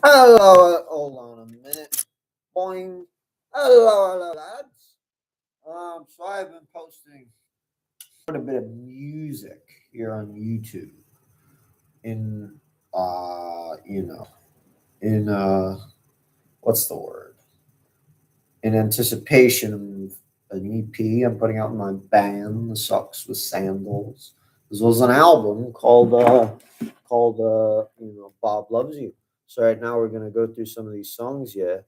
Hello, hold on a minute. Boing. Hello, lads. So I've been posting quite a bit of music here on YouTube in, you know, in, what's the word? In anticipation of an EP I'm putting out in my band, The Sucks with Sandals. This was an album called Bob Loves You. So right now we're gonna go through some of these songs, yeah,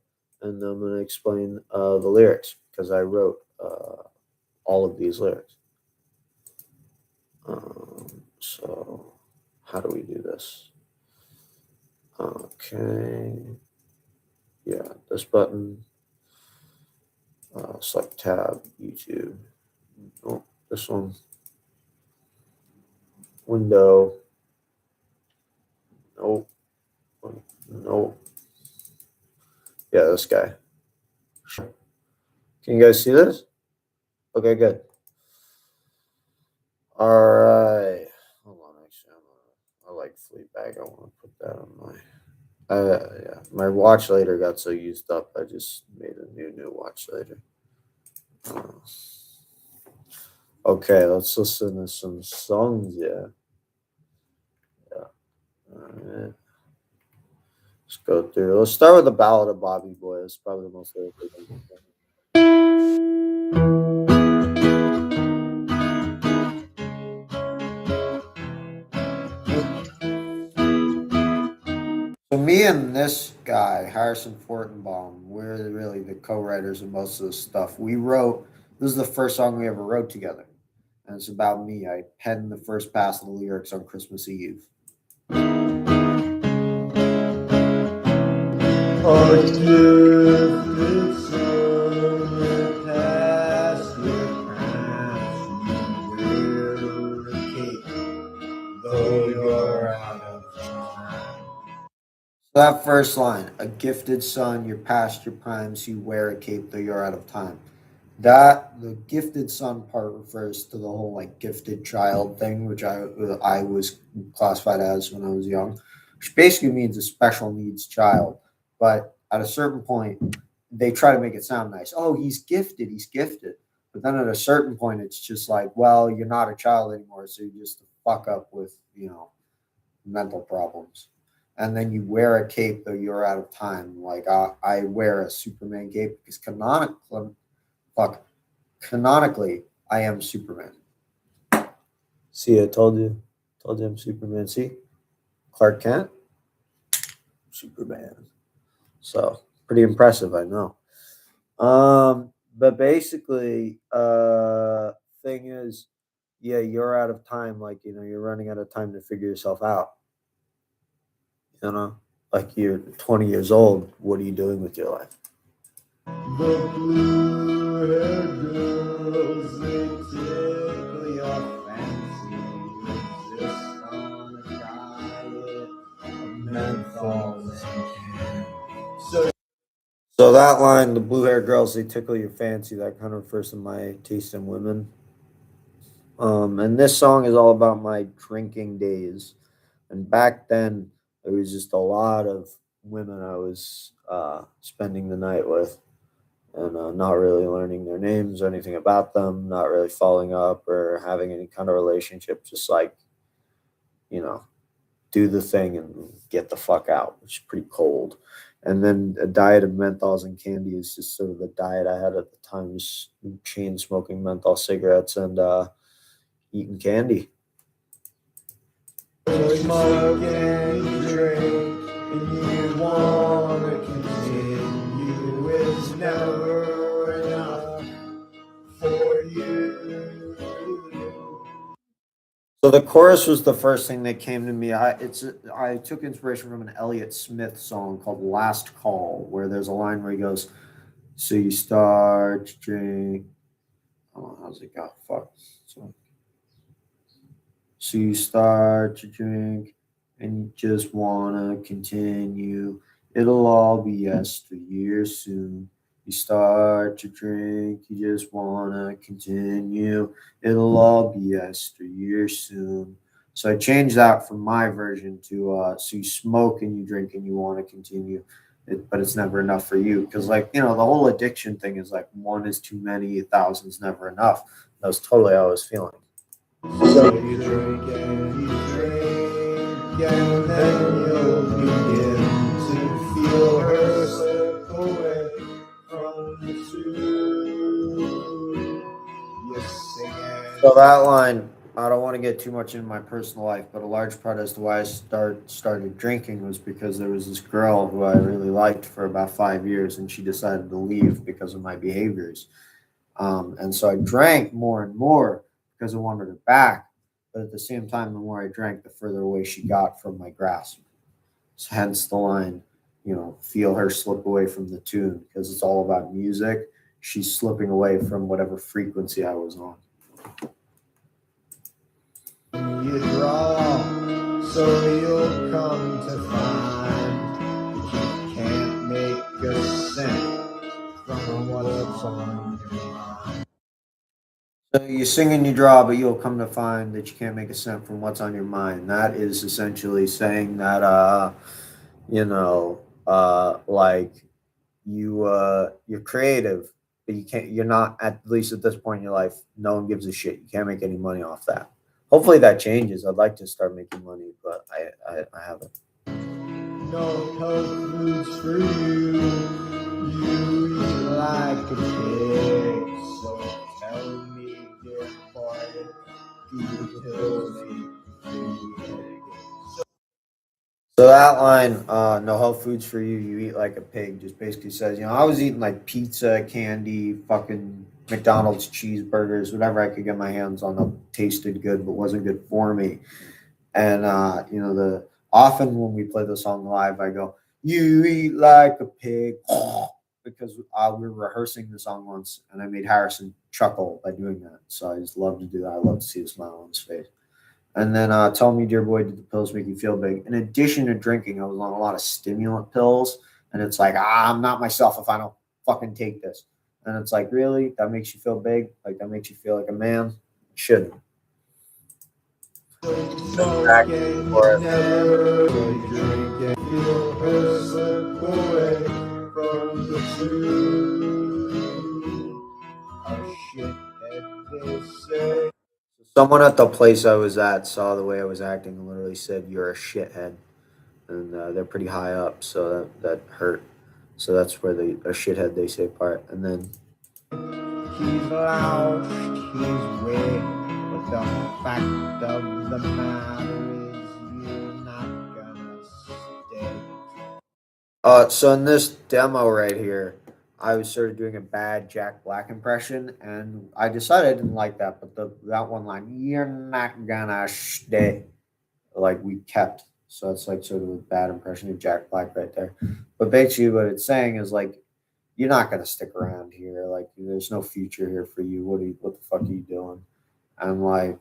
and I'm gonna explain the lyrics because I wrote all of these lyrics. So how do we do this? Okay, yeah, this button. Select tab, YouTube. Oh, this one. Window. Nope. Nope. Yeah, this guy. Can you guys see this? Okay, good. All right. Hold on, actually, I like Fleabag. I want to put that on my. Yeah, my watch later got so used up. I just made a new watch later. Uh, okay, let's listen to some songs. Yeah. All right. Let's go through. Let's start with the Ballad of Bobby Boy. It's probably the most lyrical thing. So me and this guy, Harrison Fortenbaum, we're really the co-writers of most of this stuff. We wrote. This is the first song we ever wrote together, and it's about me. I penned the first pass of the lyrics on Christmas Eve. So that first line, a gifted son, you're past your prime, so you wear a cape though you're out of time. That the gifted son part refers to the whole like gifted child thing, which I was classified as when I was young, which basically means a special needs child. But at a certain point, they try to make it sound nice. Oh, he's gifted, he's gifted. But then at a certain point, it's just like, well, you're not a child anymore, so you just fuck up with mental problems. And then you wear a cape though you're out of time. Like I wear a Superman cape because fuck, canonically, I am Superman. See, I told you I'm Superman. See, Clark Kent, Superman. So pretty impressive, I know. But basically, thing is, yeah, you're out of time. Like you're running out of time to figure yourself out. You know, like you're 20 years old. What are you doing with your life? The blue-haired girls, they tickle your fancy. Insist on a diet of menthols and candy. So that line, the blue-haired girls, they tickle your fancy. That kind of refers to my taste in women. And this song is all about my drinking days. And back then, there was just a lot of women I was spending the night with, and not really learning their names or anything about them, not really following up or having any kind of relationship, just like, you know, do the thing and get the fuck out, which is pretty cold. And then a diet of menthols and candy is just sort of the diet I had at the time, just chain smoking menthol cigarettes and eating candy. Smoke and drink, and you wanna continue, is never enough for you. So the chorus was the first thing that came to me. I took inspiration from an Elliott Smith song called "Last Call," where there's a line where he goes, "So you start to drink." Oh, how's it go? Fuck. So you start to drink, and you just wanna continue. It'll all be yesteryear soon. You start to drink, you just wanna continue. It'll all be yesteryear soon. So I changed that from my version to so you smoke and you drink and you want to continue, but it's never enough for you because the whole addiction thing is like one is too many, a thousand's never enough. That was totally how I was feeling. So you drink and you drink, and then you'll begin to feel her slip away from the tube. You're singing. So that line, I don't want to get too much into my personal life, but a large part as to why I started drinking was because there was this girl who I really liked for about 5 years, and she decided to leave because of my behaviors. And so I drank more and more because I wanted her back. But at the same time, the more I drank, the further away she got from my grasp. So hence the line, feel her slip away from the tune because it's all about music. She's slipping away from whatever frequency I was on. You draw, so you'll come to find that you can't make a cent from what's on your mind. So you sing and you draw, but you'll come to find that you can't make a cent from what's on your mind. That is essentially saying that, like you're creative, but you're not, at least at this point in your life, no one gives a shit. You can't make any money off that. Hopefully that changes. I'd like to start making money, but I haven't. No health foods for you. You eat like a pig. So tell me, dear boy, do the pills make you big? So that line, no health foods for you, you eat like a pig, just basically says, I was eating like pizza, candy, fucking McDonald's cheeseburgers, whatever I could get my hands on that tasted good but wasn't good for me. And the often when we play the song live, I go, "You eat like a pig," because we were rehearsing the song once, and I made Harrison chuckle by doing that. So I just love to do that. I love to see a smile on his face. And then tell me, dear boy, did the pills make you feel big? In addition to drinking, I was on a lot of stimulant pills, and it's like, I'm not myself if I don't fucking take this. And it's like, really? That makes you feel big? Like that makes you feel like a man? It shouldn't. Smoke and never drink and feel her slip away from the tube. A shithead, they say. Someone at the place I was at saw the way I was acting and literally said, "You're a shithead," and they're pretty high up, so that hurt. So that's where the a shithead they say part, and then He's loud, he's weak, but the fact of the matter is you're not gonna stay. so in this demo right here, I was sort of doing a bad Jack Black impression, and I decided I didn't like that. But that one line, "You're not gonna stay," like we kept. So it's like sort of a bad impression of Jack Black right there. But basically, what it's saying is like, you're not gonna stick around here. Like, there's no future here for you. What the fuck are you doing? And like,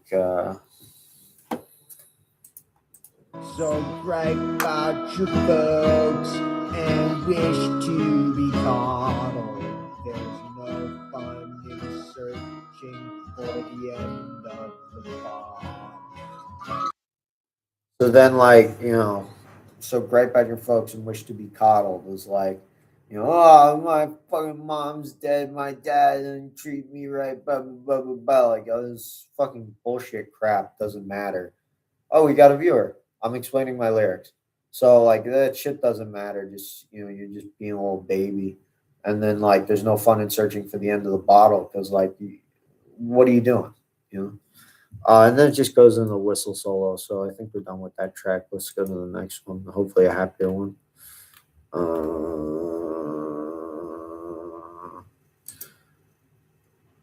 So gripe about your folks and wish to be coddled. There's no fun in searching for the end of the bomb. so then like, so gripe at your folks and wish to be coddled is like, oh, my fucking mom's dead. My dad didn't treat me right. Blah blah blah blah blah. Like, oh, this fucking bullshit crap doesn't matter. Oh, we got a viewer. I'm explaining my lyrics. So like that shit doesn't matter. Just you're just being a little baby, and then like there's no fun in searching for the end of the bottle because like, what are you doing? You know. And then it just goes into the whistle solo. So I think we're done with that track. Let's go to the next one. Hopefully a happier one.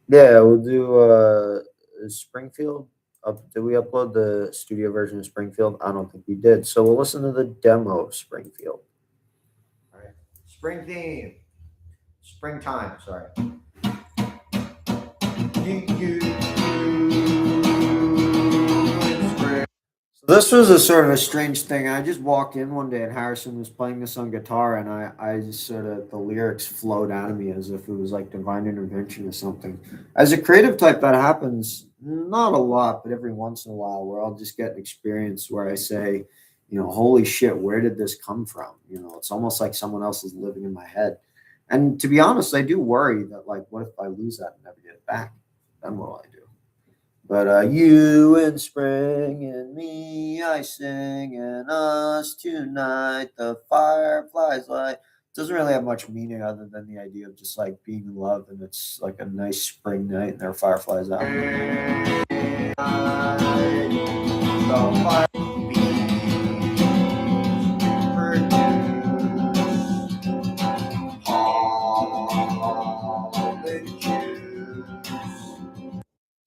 Yeah, we'll do Springfield. Did we upload the studio version of Springfield? I don't think we did. So we'll listen to the demo of Springfield. All right. Spring theme. Springtime, sorry. So This was a sort of a strange thing. I just walked in one day and Harrison was playing this on guitar, and I just sort of, the lyrics flowed out of me as if it was like divine intervention or something. As a creative type, that happens not a lot, but every once in a while, where I'll just get an experience where I say, holy shit, where did this come from? It's almost like someone else is living in my head. And to be honest, I do worry that, like, what if I lose that and never get it back? Then what will I do? But you in spring and me, I sing, and us tonight, the fireflies light. Doesn't really have much meaning other than the idea of just like being in love, and it's like a nice spring night, and there are fireflies out.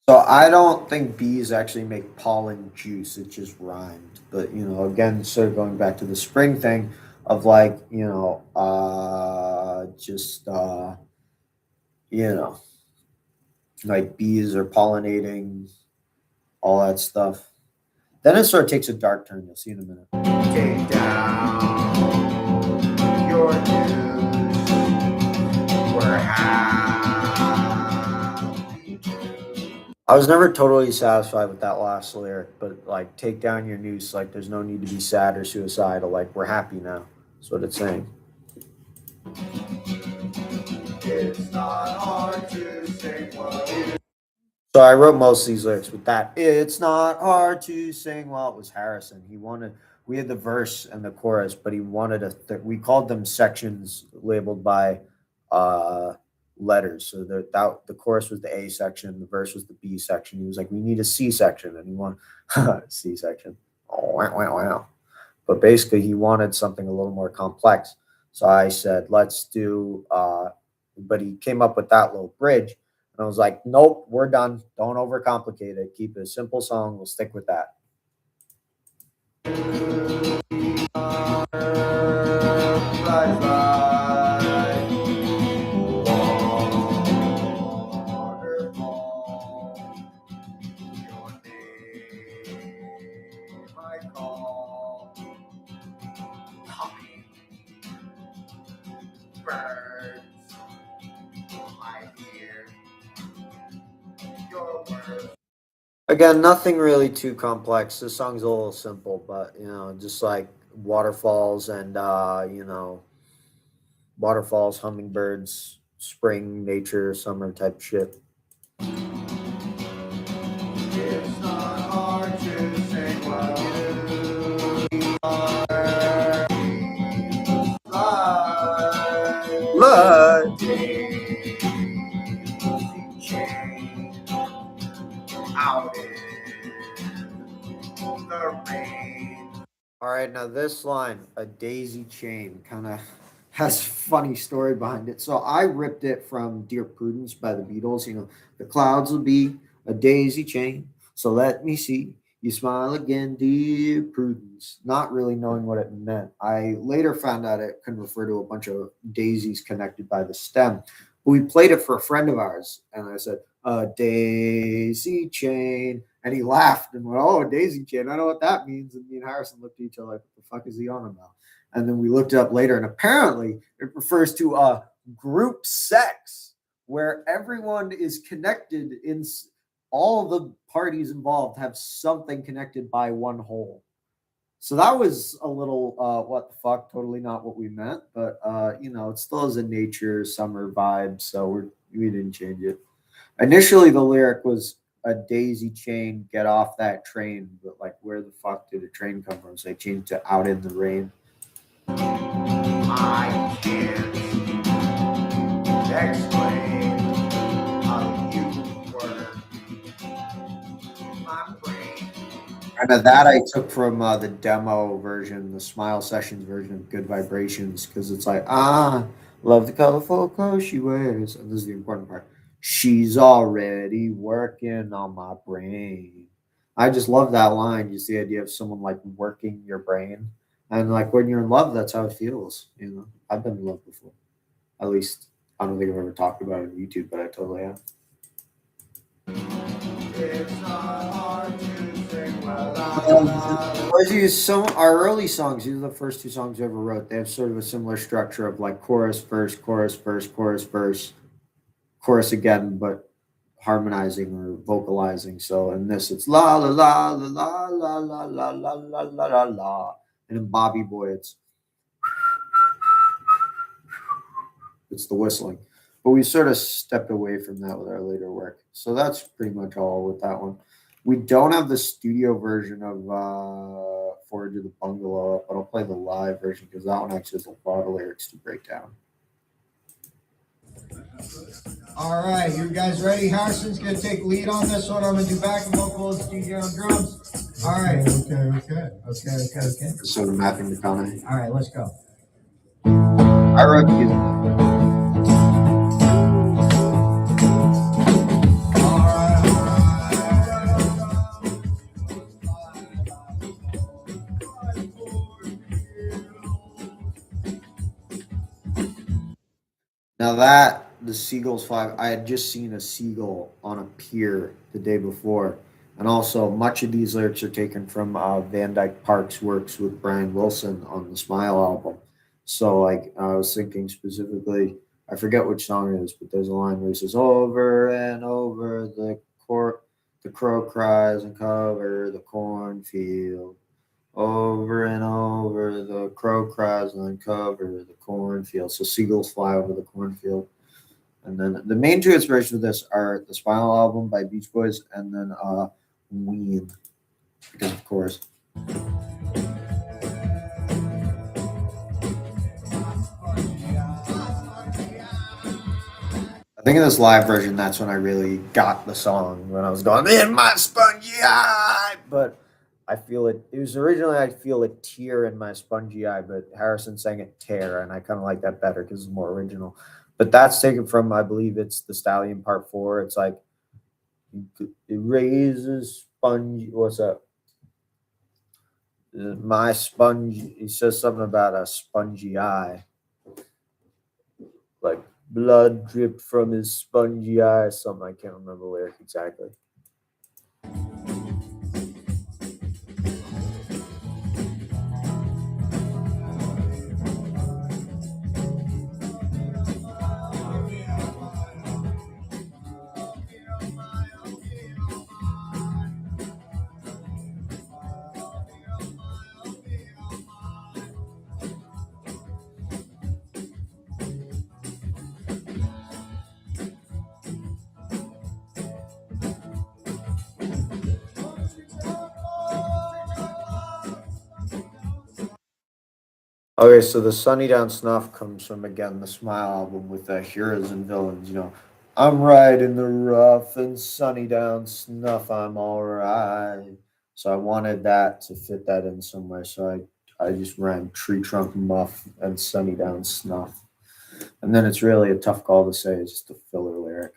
So I don't think bees actually make pollen juice. It just rhymed. But again, sort of going back to the spring thing of like, just like bees are pollinating, all that stuff. Then it sort of takes a dark turn. You'll see in a minute. Take down your news. We're happy to. I was never totally satisfied with that last lyric, but like, take down your noose. Like, there's no need to be sad or suicidal. Like, we're happy now. That's what it's saying. It's not hard to sing what you. So I wrote most of these lyrics with that. It's not hard to sing. Well, it was Harrison. We had the verse and the chorus, but he wanted we called them sections labeled by letters. So the chorus was the A section, the verse was the B section. He was like, we need a C section, and he wanted C section. Oh, wow. But basically, he wanted something a little more complex. So I said, let's do. But he came up with that little bridge. And I was like, nope, we're done. Don't overcomplicate it. Keep it a simple song. We'll stick with that. Again, nothing really too complex. This song's a little simple, but just like waterfalls and waterfalls, hummingbirds, spring, nature, summer type shit. It's not hard to say what you are. Blood. Out in the rain. All right, now this line, a daisy chain, kind of has funny story behind it. So I ripped it from Dear Prudence by the Beatles. The clouds will be a daisy chain. So let me see you smile again, dear Prudence. Not really knowing what it meant. I later found out it can refer to a bunch of daisies connected by the stem. We played it for a friend of ours, and I said, a daisy chain. And he laughed and went, oh, a daisy chain. I know what that means. And me and Harrison looked at each other like, what the fuck is he on about? And then we looked it up later, and apparently it refers to a group sex where everyone is connected in all the parties involved have something connected by one whole. So that was a little what the fuck, totally not what we meant, but it still has a nature summer vibe, so we didn't change it. Initially, the lyric was a daisy chain, get off that train, but like, where the fuck did a train come from? So they changed it out in the rain. I can't explain how you work my brain. And that I took from the demo version, the Smile Sessions version of Good Vibrations, because it's like, love the colorful clothes she wears. And this is the important part. She's already working on my brain. I just love that line. Just the idea of someone like working your brain. And like, when you're in love, that's how it feels. I've been in love before. At least I don't think I've ever talked about it on YouTube, but I totally have. It's not hard to sing well. Boys use some our early songs. These are the first two songs I ever wrote. They have sort of a similar structure of like chorus, verse, chorus, verse, chorus, verse, chorus again, but harmonizing or vocalizing. So in this, it's la la la la la la la la la la la la, and in Bobby Boy, it's the whistling. But we sort of stepped away from that with our later work. So that's pretty much all with that one. We don't have the studio version of Forward to the Bungalow, but I'll play the live version because that one actually has a lot of lyrics to break down. All right, you guys ready? Harrison's gonna take lead on this one. I'm gonna do backing vocals, DJ on drums. All right. Okay. So Matthew McConaughey. All right, let's go. I wrote these. Now that the Seagulls 5, I had just seen a seagull on a pier the day before. And also, much of these lyrics are taken from Van Dyke Park's works with Brian Wilson on the Smile album. So, like, I was thinking specifically, I forget which song it is, but there's a line where he says, "Over and over the crow cries and cover the cornfield. Over and over the crow cries and uncover the cornfield." So seagulls fly over the cornfield. And then the main two inspirations for this are the Spinal album by Beach Boys and then Ween. Because of course. I think in this live version, that's when I really got the song, when I was going, "In my spongy eye." But I feel it. It was originally, I feel a tear in my spongy eye, but Harrison sang it tear, and I kind of like that better because it's more original. But that's taken from, I believe it's the Stallion Part 4. It's like, it raises spongy. What's up? My sponge. He says something about a spongy eye. Like, blood dripped from his spongy eye, something. I can't remember the lyric exactly. Okay, so the Sunny Down Snuff comes from, again, the Smile album with Heroes and Villains. You know, I'm right in the rough and Sunny Down Snuff, I'm all right. So I wanted that to fit that in somewhere. So I just ran Tree Trunk Muff and Sunny Down Snuff. And then it's really a tough call to say. It's just a filler lyric.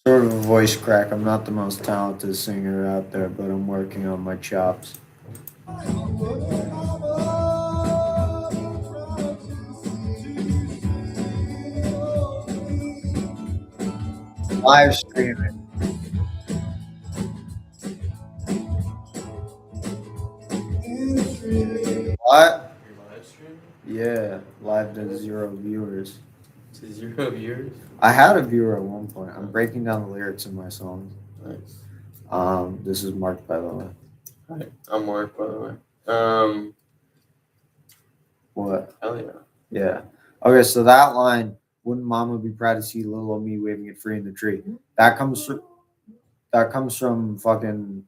Sort of a voice crack. I'm not the most talented singer out there, but I'm working on my chops. Live streaming. What? Your live stream Yeah, live to 0 viewers. to 0 viewers. I had a viewer at one point. I'm breaking down the lyrics in my songs. Nice. This is Mark, by the way. Hi, I'm Mark, by the way. What? Hell yeah. Yeah. Okay, so that line, "Wouldn't Mama be proud to see little old me waving it free in the tree?" That comes from fucking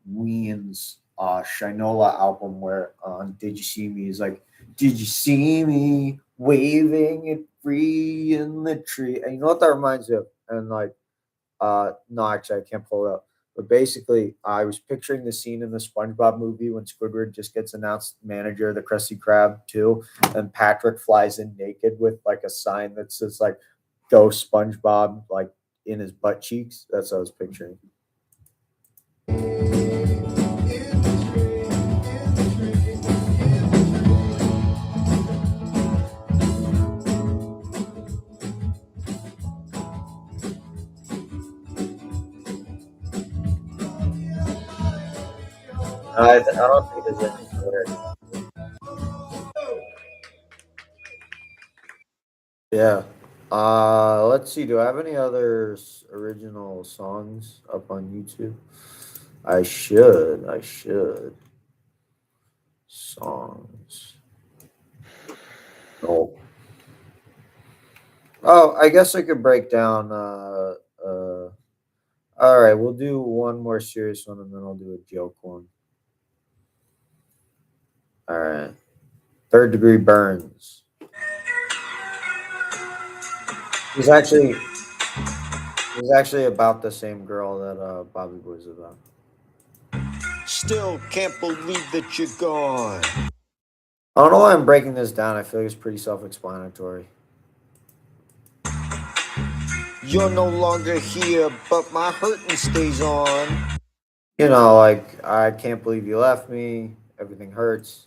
Ween's Shinola album where on Did You See Me he's like, "Did you see me waving it free in the tree?" And you know what that reminds me of? And like no, actually I can't pull it up. But basically, I was picturing the scene in the SpongeBob movie when Squidward just gets announced manager of the Krusty Krab too, and Patrick flies in naked with like a sign that says like "Go SpongeBob" like in his butt cheeks. That's what I was picturing. I don't think there's anything there. Yeah. Let's see. Do I have any other original songs up on YouTube? I should. I should. Songs. No. Oh, I guess I could break down. All right, we'll do one more serious one, and then I'll do a joke one. All right. Third Degree Burns. He's actually about the same girl that Bobby Boy's about. Still can't believe that you're gone. I don't know why I'm breaking this down. I feel like it's pretty self-explanatory. You're no longer here, but my hurting stays on. You know, like I can't believe you left me. Everything hurts.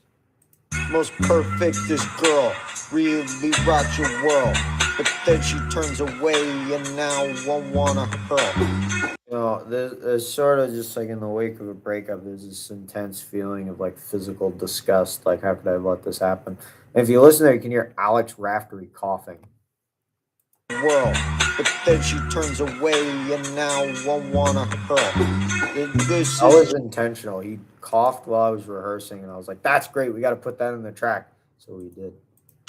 Most perfectest girl, really rocked your world. But then she turns away and now won't wanna hurl. You know, there's sort of just like in the wake of a breakup, there's this intense feeling of like physical disgust. Like, how could I let this happen? And if you listen there, you can hear Alex Raftery coughing. World, but then she turns away and now won't wanna hurl. This That was is intentional. He coughed while I was rehearsing, and I was like, "That's great. We got to put that in the track." So we did.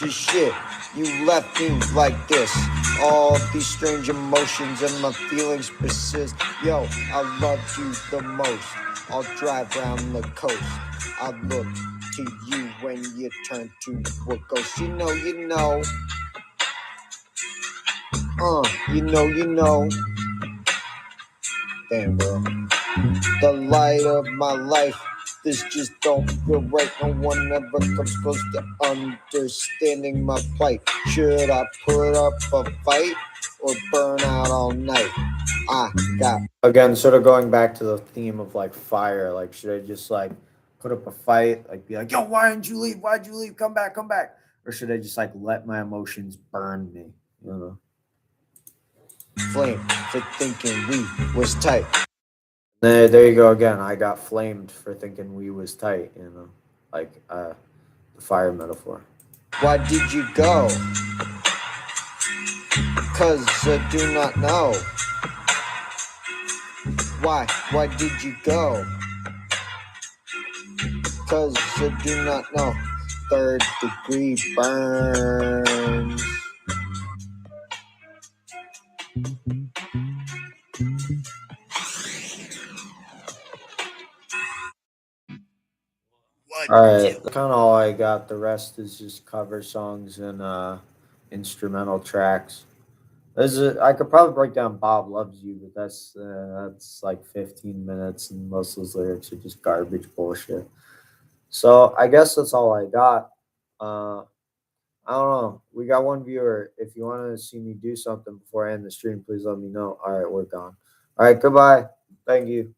just shit. You left me like this. All these strange emotions and my feelings persist. Yo, I love you the most. I'll drive round the coast. I look to you when you turn to a ghost. You know. You know. Damn, bro. The light of my life. This just don't feel right. No one ever comes close to understanding my plight. Should I put up a fight or burn out all night? I got Again, sort of going back to the theme of like fire. Like, should I just like put up a fight? Like, be like, "Yo, why didn't you leave? Why'd you leave? Come back, come back." Or should I just like let my emotions burn me? You know. flame for thinking we was tight. There you go again. I got flamed for thinking we was tight. You know, like the fire metaphor. Why did you go? Cause I do not know. Why did you go? Cause I do not know. Third degree burns. All right, that's kind of all I got. The rest is just cover songs and instrumental tracks. I could probably break down "Bob Loves You," but that's like 15 minutes, and most of those lyrics are just garbage bullshit. So I guess that's all I got. Uh, I don't know. We got one viewer. If you want to see me do something before I end the stream, please let me know. All right, we're gone. All right, goodbye. Thank you.